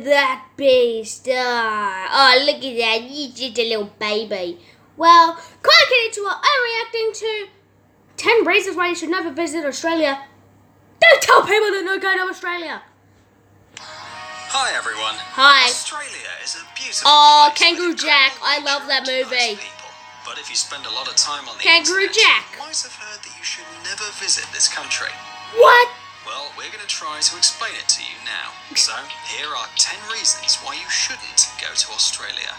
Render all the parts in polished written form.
That beast. Oh, look at that. He's just a little baby. Well, konnichiwa. I'm reacting to 10 reasons why you should never visit Australia. Don't tell people to not go to Australia. Hi, everyone. Hi. Australia is a beautiful place Kangaroo with Jack. I incredible love that nature and movie. nice people. But if you spend a lot of time on the Kangaroo internet, Jack. you might have heard that you should never visit this country. What? Well, we're going to try to explain it to you now. So, here are 10 reasons why you shouldn't go to Australia.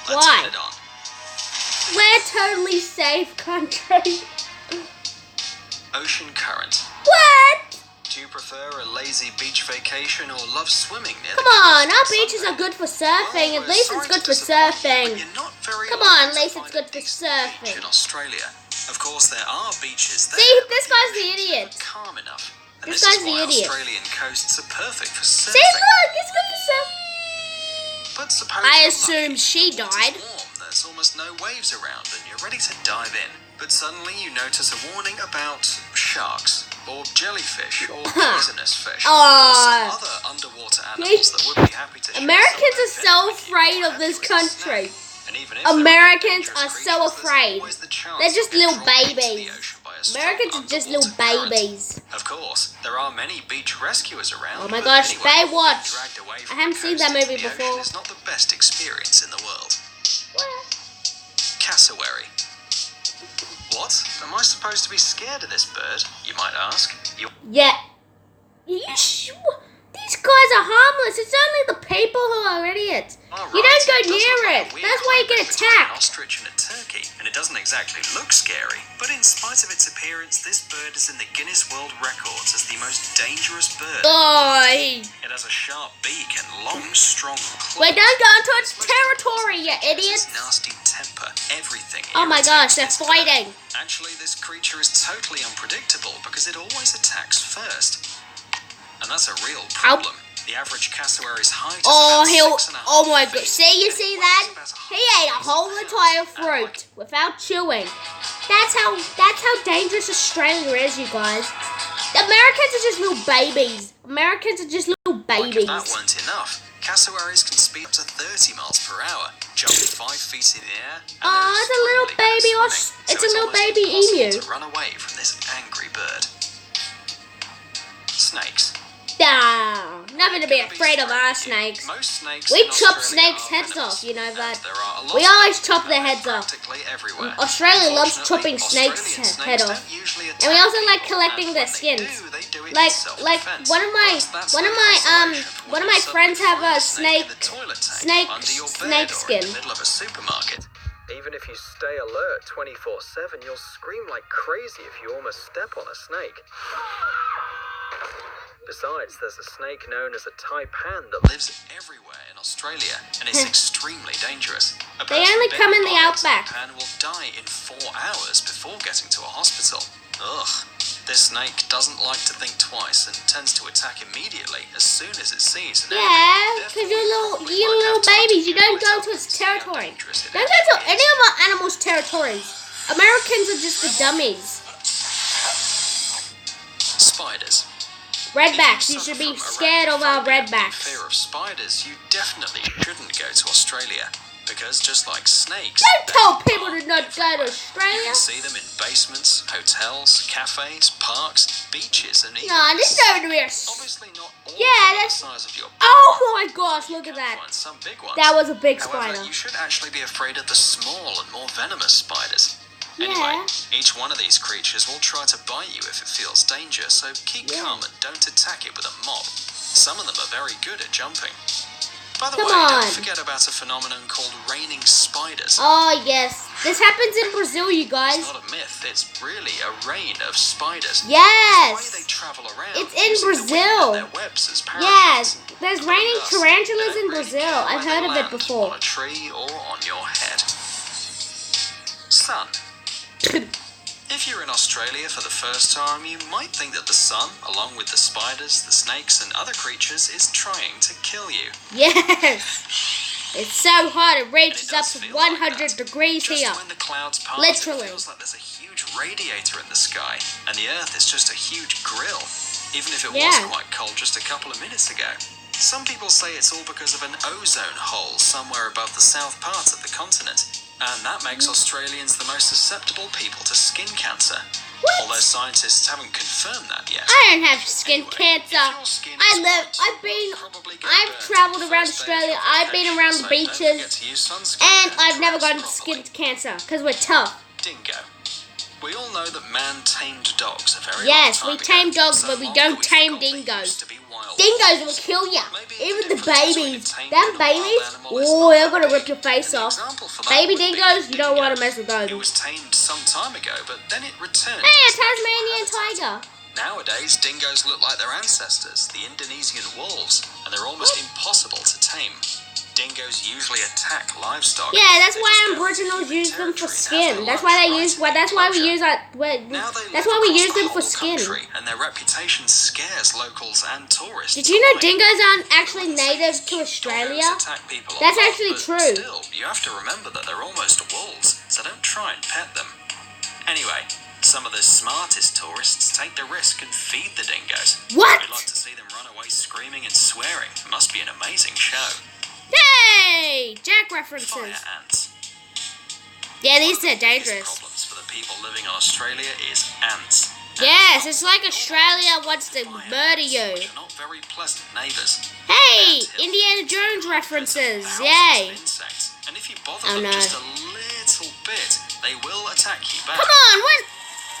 Let's Why? get it on. We're totally safe country. Ocean current. What? Do you prefer a lazy beach vacation or love swimming near Come the on, coast our on beaches Sunday? are good for surfing. Well, At least we're it's sorry good to for disappoint you, surfing. but you're not very Come likely on, at to least find it's good a for decent beach surfing. in Australia. Of course, there are beaches there. See, but this the guy's the oceans idiot. never calm enough. And This this guy's is the why idiot. Australian coasts are perfect for surfing. See, look, it's good for surfing. But suppose I you're assume lucky. she The water's died. warm, there's almost no waves around, and you're ready to dive in. But suddenly you notice a warning about sharks, or jellyfish, or poisonous fish, or some other underwater animals that would be happy to share Americans some are so venom with you afraid or of have this you as a country. snack. And even if there are Americans dangerous are so creatures, there's afraid. always the chance They're just you'll get little drawn into the babies. ocean by a strong Americans are just little underwater current. babies. Of course, there are many beach rescuers around. Oh my but gosh, anyway, being Baywatch. dragged away I from haven't the seen coast that into movie the before. ocean is not the best experience in the world. Cassowary. What? Am I supposed to be scared of this bird? You might ask. Yeah. These guys are harmless. It's only the people who are idiots. You don't go near it. That's why you get An attacked. ostrich and a turkey, and it doesn't exactly look scary. But in spite of its appearance, this bird is in the Guinness World Records as the most dangerous bird. Oh, It has a sharp beak and long, strong claws. wait, don't go into its territory, you It idiots. has nasty temper. Everything. Oh my gosh, they're irritates this bird. fighting. Actually, this creature is totally unpredictable because it always attacks first. And that's a real problem. The average cassowary's height is Oh, about 6.5 oh my feet, god. See, you and see it that? weighs about He ate a whole entire fruit without chewing. That's how dangerous Australia is, you guys. The Americans are just little babies. Americans are just little Like babies. if that weren't enough, cassowaries can speed up to 30 miles per hour, jump 5 feet in the air, and Oh, they're it's a little extremely good at baby swimming, it's so a little almost baby impossible emu. to run away from this angry bird. Snakes. Nah, nothing to be afraid of our snakes. Most snakes We in chop Australia snakes' are heads venomous, off, you know and that. there are a lot We of always them, chop and their they're heads off. practically everywhere. Australia loves Unfortunately, chopping snakes' Australian head snakes off. don't usually And we also attack like people, collecting and their when skins. they do it in Like self-defense. one of my But that's one of no my consolation for one of when my you friends have suddenly a find in the toilet tank, snake under your bed, snake or skin. in the middle of a supermarket. Even if you stay alert 24/7, you'll scream like crazy if you almost step on a snake. Besides, there's a snake known as a taipan that lives everywhere in Australia and is extremely dangerous. They only come in the outback. Taipan will die in 4 hours before getting to a hospital. Ugh. This snake doesn't like to think twice and tends to attack immediately as soon as it sees an enemy. Yeah, because Therefore, you're it probably little won't have time babies. to You don't Google go itself to and its see how territory. dangerous it Don't go actually to any is. of our animals' territories. Americans are just the dummies. Spiders. Redbacks, you If should be suffer from scared of our arachnophobia and redbacks. fear of spiders, you definitely shouldn't go to Australia. Because just like snakes, Don't they tell are people to not go to everywhere. You Australia. can see them in basements, hotels, cafes, parks, beaches, and even No, this is going to be a... obviously not all Yeah, of them are the that's... size of your Oh my gosh, look You at can that. find some big ones. That was a big However, spider. you should actually be afraid of the small and more venomous spiders. Yeah. Anyway, each one of these creatures will try to bite you if it feels danger, so keep calm and don't attack it with a mop. Some of them are very good at jumping. By the Come way, on. don't forget about a phenomenon called raining spiders. Oh yes, this happens in Brazil, you It's guys. not a myth, it's really a rain of spiders. Yes. It's the way they travel around. It's in using the wind Brazil. and their webs as parachutes. Yes, there's Putting raining dust. tarantulas They in don't really Brazil. care I've where heard they of it land, before. on a tree or on your head. Sun. If you're in Australia for the first time, you might think that the sun, along with the spiders, the snakes, and other creatures, is trying to kill you. Yes. It's so hot, it And reaches it up does to feel like 100 that. degrees Just here. when the clouds part, Literally. it feels like there's a huge radiator in the sky, and the Earth is just a huge grill, even if it was Yeah. quite cold just a couple of minutes ago. Some people say it's all because of an ozone hole somewhere above the south part of the continent, and that makes Australians the most susceptible people to skin cancer. What? Although scientists haven't confirmed that yet. I don't have skin cancer. If your skin is white, you'll probably get I've burned travelled the around first day of Australia. your I've been vacation, around the so don't beaches, forget to use sunscreen and I've never dress gotten properly. skin cancer because we're tough. Dingo. We all know that man tamed dogs a very Yes, long we time tame ago, dogs, so but we long don't that tame forgot they dingoes. used to be wild. Dingoes will kill you. Maybe Even the the difference babies. between Them tamed and a wild babies, animal is oh, not they're that gonna rip big. your face An off. example for that Baby would be dingoes, you don't dingo. want to mess with those. It was tamed some time ago, but then it returned. Hey, to a its natural Tasmanian habitat. tiger. Nowadays, dingoes look like their ancestors, the Indonesian wolves, and they're almost impossible to tame. Dingoes usually attack livestock. Yeah, that's They why just go Aboriginals into human use them for territory and have skin. their That's why lunch they right use. in That's why we enclosure. use our. Now they That's live why we across use the them for whole skin. country, and their reputation scares locals and tourists. Did you know alike. dingoes aren't actually Everyone says native to cute Australia? doggos attack people a That's lot, actually but true. Still, you have to remember that they're almost wolves, so don't try and pet them. Anyway, some of the smartest tourists take the risk and feed the dingoes. What? We'd like to see them run away screaming and swearing. It must be an amazing show. Hey, Jack Fire references. ants. Yeah, these One are of the biggest dangerous. problems for the people living in Australia is ants. Yes, it's like Australia wants to Fire murder ants, you. which are not very pleasant neighbours. Hey, Ants hill Indiana feed Jones on references. thousands of Yay. insects, and if you bother Oh, them no. just a little bit, they will attack you back. Come on, what?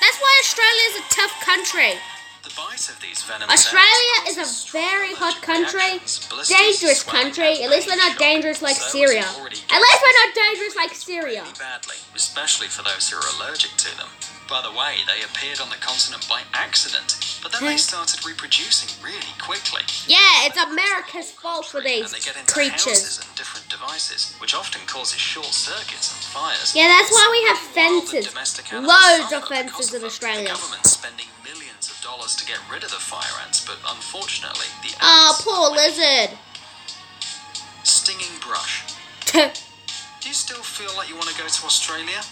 That's why Australia's a tough country. The bite of these venomous Australia ants is a causes very strong hot country. reactions, blisters, Dangerous swelling, country. and At least we're pain not shock. dangerous like So Syria. if you already At get least we're sick, not dangerous like Syria. really badly, especially for those who are allergic to them. By the way, they appeared on the continent by accident, but then they started reproducing really quickly. Yeah, it's America's fault for these And they get into creatures. houses and different devices, which often causes short circuits and fires. Yeah, that's why we have While the fences. domestic animals Loads suffer of fences because in of them, Australia. The government's spending millions of dollars to get rid of the fire ants, but unfortunately, the Oh, ants poor lizard. stinging brush. Do you still feel like you want to go to Australia?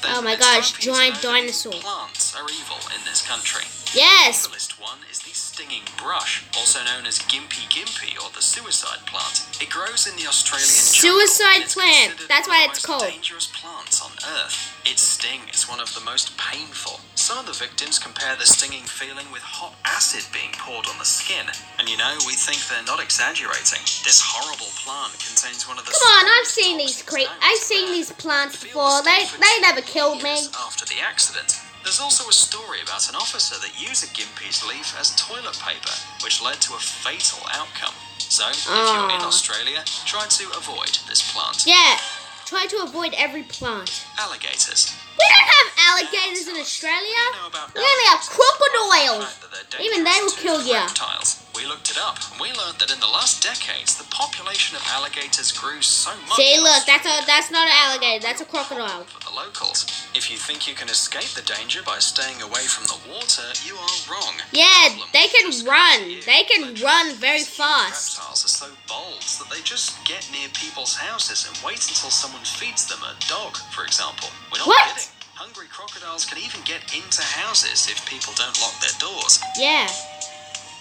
Then Oh my it's gosh, time for you to giant know that dinosaur. Plants are evil in this country. Yes. The evilest one is the stinging brush, also known as Gimpy Gimpy or the suicide plant. It grows in the Australian jungle, Suicide and it's plant. considered That's one why of it's the called. most dangerous plants on Earth. Its sting is one of the most painful. Some of the victims compare the stinging feeling with hot acid being poured on the skin. And you know, we think they're not exaggerating. This horrible plant contains one of the Come on, I've strongest seen these toxins known I've to seen man. these plants Feel the before. sting for They never 2 killed me. years after the accident. There's also a story about an officer that used a Gimpy's leaf as toilet paper, which led to a fatal outcome. So, if you're in Ah. Australia, try to avoid this plant. Yeah, try to avoid every plant. Alligators. We don't have alligators in Australia. You know about We only have alligators, crocodiles. the fact that they're Even they will dangerous kill to ya. reptiles. We looked it up, and we learned that in the last decades, the population of alligators grew so much. See, in look, Australia that's not an alligator. That's a crocodile. for the locals. If you think you can escape the danger by staying away from the water, you are wrong. Yeah, The problem they is can just run. you. They can These run very huge fast. Reptiles are so bold that they just get near people's houses and wait until someone feeds them a dog, for example. We're not What? kidding. Hungry crocodiles can even get into houses if people don't lock their doors. Yeah.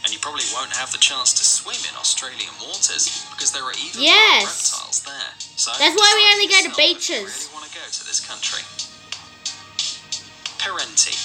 And you probably won't have the chance to swim in Australian waters because there are even Yes. more reptiles there. So That's why we decide only for go to yourself if you beaches. really want to go to this country. Parenti.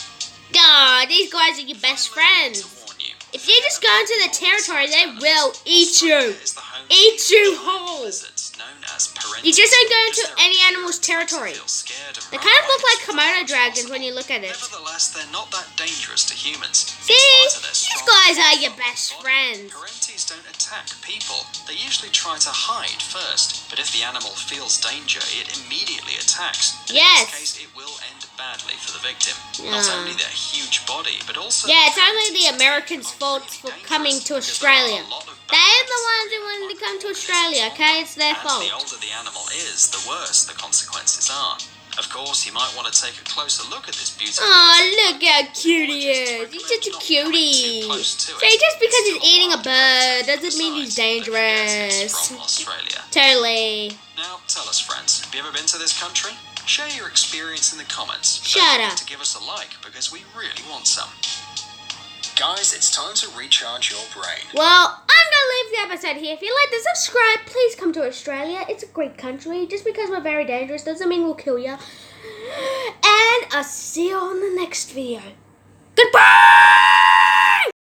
Aw, these guys are your best friends. To warn you, If you just go into the territory, they will eat you. Australia is the home to Eat you giant whole. lizards known as parenti. You just don't go into Because any their animal's appearance makes you territory. feel scared and They run kind of away look like as Komodo fast as dragons when possible. you look at it. Nevertheless, they're not that dangerous to humans. See? In spite of their These strong guys are your body, best friends. Parentis don't attack people. They usually try to hide first, but if the animal feels danger, it immediately attacks. And Yes. in this case, it will end badly for the victim. Not Yeah. only their huge body, but also Yeah, it's only the Parentis Americans' are fault really for dangerous coming to because there are a Australia. lot of They're bad the ones who bacteria wanted to come to like Australia, okay? It's their and fault. the older the animal is, the worse the consequences are. Of course, you might want to take a closer look at this beautiful Oh, lizard, look how but cute he just is. He's recommend such a not coming cutie. too close to See, it. just because It's he's still eating a wild bird predator. doesn't mean he's Besides, don't forget, it's dangerous. from Australia. Totally. Now, tell us, friends, have you ever been to this country? Share your experience in the comments. Shut Don't forget up. to give us a like because we really want some. Guys, it's time to recharge your brain. Well, I'm going to leave the episode here. If you like to subscribe, please come to Australia. It's a great country. Just because we're very dangerous doesn't mean we'll kill you. And I'll see you on the next video. Goodbye!